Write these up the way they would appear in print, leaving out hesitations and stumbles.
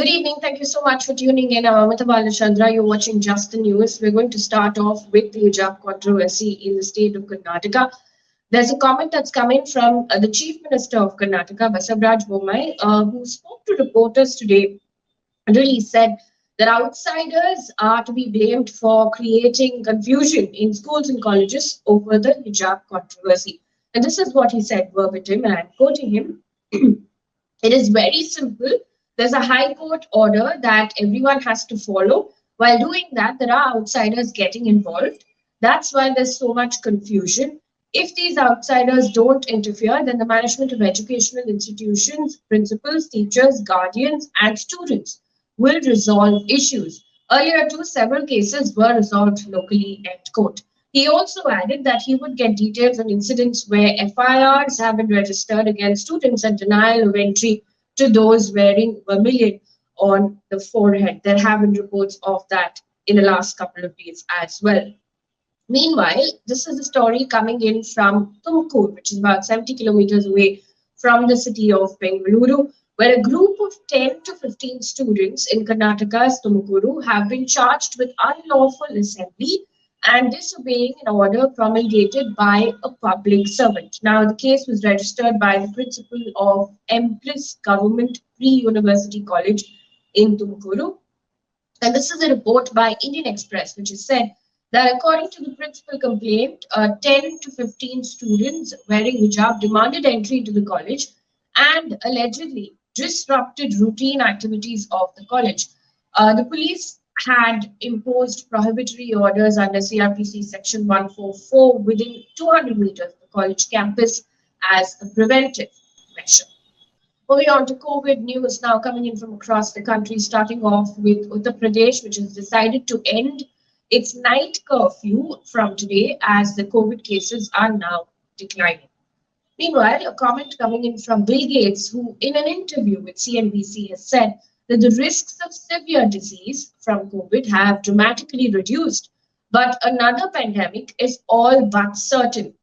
Good evening. Thank you so much for tuning in. I'm Amita Balachandra. You're watching Just the News. We're going to start off with the hijab controversy in the state of Karnataka. There's a comment that's coming from the Chief Minister of Karnataka, Basavaraj Bommai, who spoke to reporters today and really said that outsiders are to be blamed for creating confusion in schools and colleges over the hijab controversy. And this is what he said verbatim, and I'm quoting him. It is very simple. There's a high court order that everyone has to follow. While doing that, there are outsiders getting involved. That's why there's so much confusion. If these outsiders don't interfere, then the management of educational institutions, principals, teachers, guardians, and students will resolve issues. Earlier, too, several cases were resolved locally at court. He also added that he would get details on incidents where FIRs have been registered against students and denial of entry to those wearing vermilion on the forehead. There have been reports of that in the last couple of days as well. Meanwhile, this is a story coming in from Tumkur, which is about 70 kilometers away from the city of Bengaluru, where a group of 10 to 15 students in Karnataka's Tumkuru have been charged with unlawful assembly and disobeying an order promulgated by a public servant. Now, the case was registered by the principal of Empress Government Pre-University College in Tumkuru. And this is a report by Indian Express, which has said that according to the principal complaint, 10 to 15 students wearing hijab demanded entry into the college and allegedly disrupted routine activities of the college. The police had imposed prohibitory orders under CRPC section 144 within 200 meters of the college campus as a preventive measure. Moving on to COVID news now coming in from across the country, starting off with Uttar Pradesh, which has decided to end its night curfew from today as the COVID cases are now declining. Meanwhile, a comment coming in from Bill Gates, who in an interview with CNBC has said that the risks of severe disease from COVID have dramatically reduced, but another pandemic is all but certain.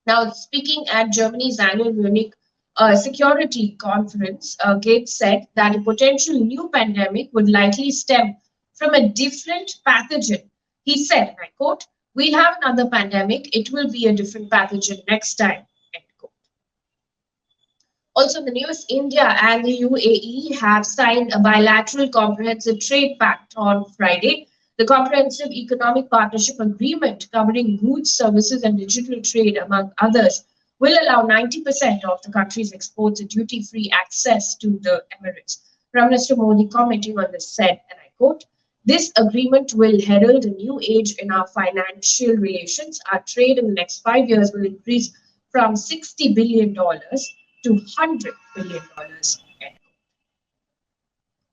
Now, speaking at Germany's annual Munich Security Conference, Gates said that a potential new pandemic would likely stem from a different pathogen. He said, and I quote, "We'll have another pandemic. It will be a different pathogen next time." End quote. Also, in the news, India and the UAE have signed a bilateral comprehensive trade pact on Friday. The Comprehensive Economic Partnership Agreement, covering goods, services, and digital trade, among others, will allow 90% of the country's exports a duty-free access to the Emirates. Prime Minister Modi, commenting on this, said, and I quote, "This agreement will herald a new age in our financial relations. Our trade in the next 5 years will increase from $60 billion to $100 billion.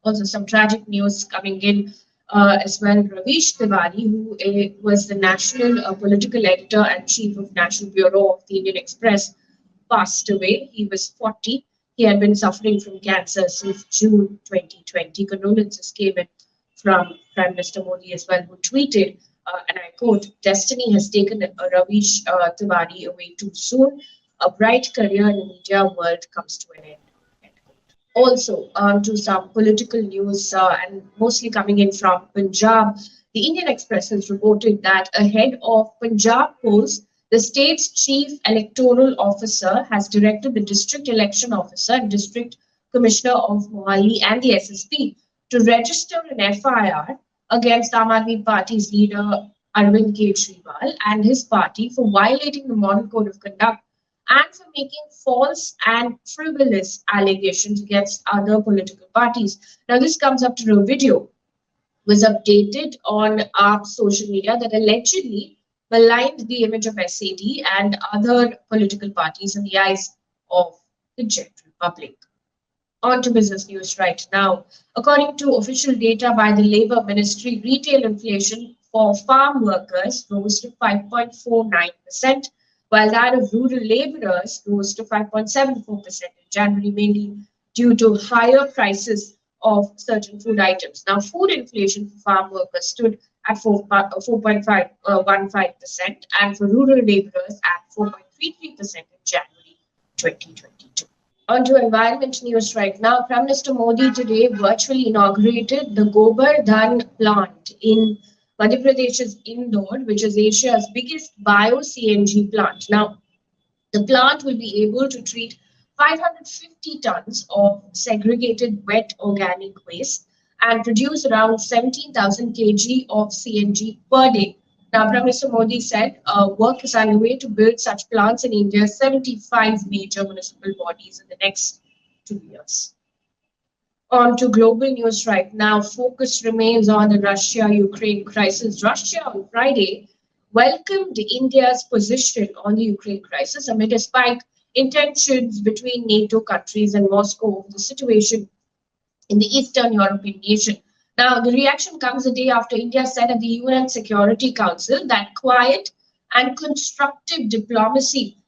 Also, some tragic news coming in as well. Ravish Tiwari, who was the national political editor and chief of National Bureau of the Indian Express, passed away. He was 40. He had been suffering from cancer since June 2020. Condolences came in from Prime Minister Modi as well, who tweeted, and I quote, "Destiny has taken Ravish Tiwari away too soon. A bright career in the media world comes to an end." Also, on to some political news, and mostly coming in from Punjab. The Indian Express has reported that ahead of Punjab polls, the state's chief electoral officer has directed the district election officer and district commissioner of Mohali and the SSP to register an FIR against Aam Aadmi Party's leader Arvind Kejriwal and his party for violating the Model Code of Conduct and for making false and frivolous allegations against other political parties. Now, this comes after a video was updated on our social media that allegedly maligned the image of SAD and other political parties in the eyes of the general public. On to business news right now. According to official data by the Labour Ministry, retail inflation for farm workers rose to 5.49%, while that of rural laborers rose to 5.74% in January, mainly due to higher prices of certain food items. Now, food inflation for farm workers stood at 4.15%, and for rural laborers at 4.33% in January 2022. On to environment news right now. Prime Minister Modi today virtually inaugurated the Govardhan plant in Madhya Pradesh's Indore, which is Asia's biggest Bio-CNG plant. Now, the plant will be able to treat 550 tons of segregated wet organic waste and produce around 17,000 kg of CNG per day. Now, Prime Minister Modi said work is underway to build such plants in India's 75 major municipal bodies in the next 2 years. On to global news right now. Focus remains on the Russia-Ukraine crisis. Russia on Friday welcomed India's position on the Ukraine crisis amid a spike in tensions between NATO countries and Moscow over the situation in the Eastern European nation. Now, the reaction comes a day after India said at the UN Security Council that quiet and constructive diplomacy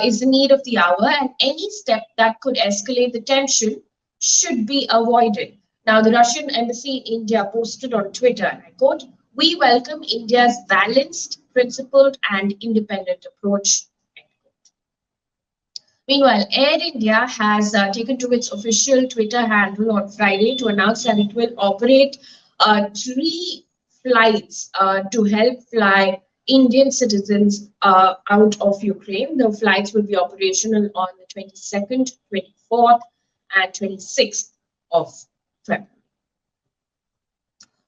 is the need of the hour, and any step that could escalate the tension should be avoided. Now, the Russian embassy in India posted on Twitter, and I quote, "We welcome India's balanced, principled, and independent approach." Meanwhile, Air India has taken to its official Twitter handle on Friday to announce that it will operate 3 flights to help fly Indian citizens out of Ukraine. The flights will be operational on the 22nd, 24th, and 26th of February.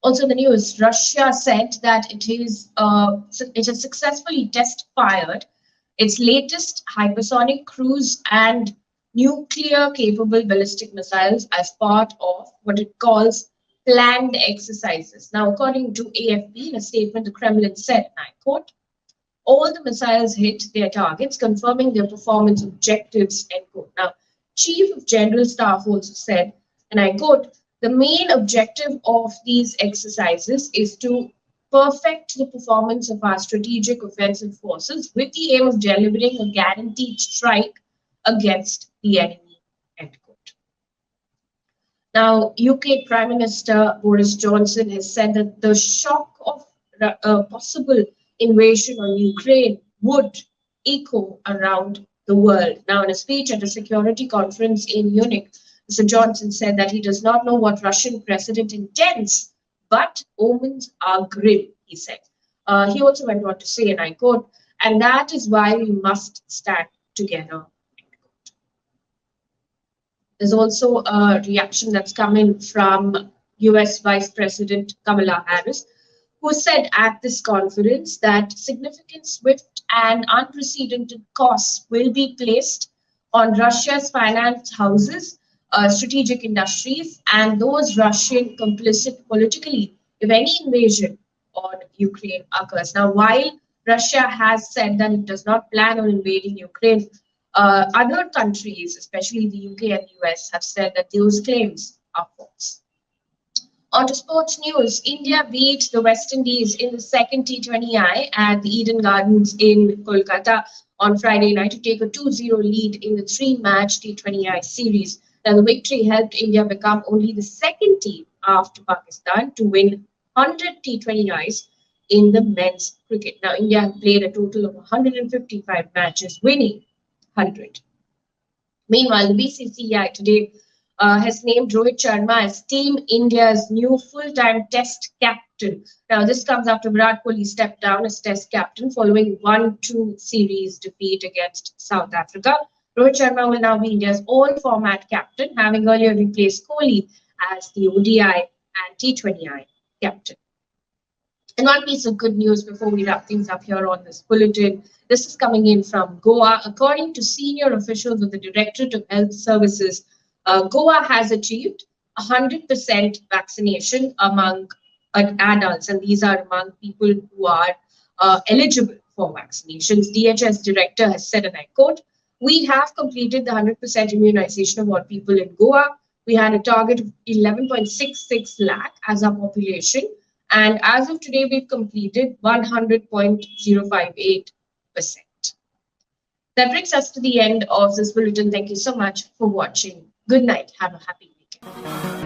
Also, the news: Russia said that it has successfully test-fired its latest hypersonic cruise and nuclear-capable ballistic missiles as part of what it calls planned exercises. Now, according to AFP, in a statement, the Kremlin said, and I quote, "All the missiles hit their targets, confirming their performance objectives," end quote. Now, Chief of General Staff also said, and I quote, "The main objective of these exercises is to perfect the performance of our strategic offensive forces with the aim of delivering a guaranteed strike against the enemy," end quote. Now, UK Prime Minister Boris Johnson has said that the shock of a possible invasion on Ukraine would echo around the world. Now, in a speech at a security conference in Munich, Mr. Johnson said that he does not know what Russian president intends, but omens are grim, he said. He also went on to say, and I quote, "And that is why we must stand together." There's also a reaction that's coming from US Vice President Kamala Harris, who said at this conference that significant, swift, and unprecedented costs will be placed on Russia's finance houses, strategic industries, and those Russian complicit politically if any invasion on Ukraine occurs. Now, while Russia has said that it does not plan on invading Ukraine, other countries, especially the UK and US, have said that those claims are false. On to sports news. India beat the West Indies in the second T20I at the Eden Gardens in Kolkata on Friday night to take a 2-0 lead in the 3-match T20I series. Now, the victory helped India become only the second team after Pakistan to win 100 T20Is in the men's cricket. Now, India have played a total of 155 matches, winning 100. Meanwhile, the BCCI today has named Rohit Sharma as Team India's new full-time Test captain. Now, this comes after Virat Kohli stepped down as Test captain following 1-2 series defeat against South Africa. Rohit Sharma will now be India's all-format captain, having earlier replaced Kohli as the ODI and T20I captain. And one piece of good news before we wrap things up here on this bulletin. This is coming in from Goa. According to senior officials of the Directorate of Health Services, Goa has achieved 100% vaccination among adults, and these are among people who are eligible for vaccinations. DHS director has said, and I quote, "We have completed the 100% immunization of all people in Goa. We had a target of 11.66 lakh as our population. And as of today, we've completed 100.058%. That brings us to the end of this bulletin. Thank you so much for watching. Good night. Have a happy weekend.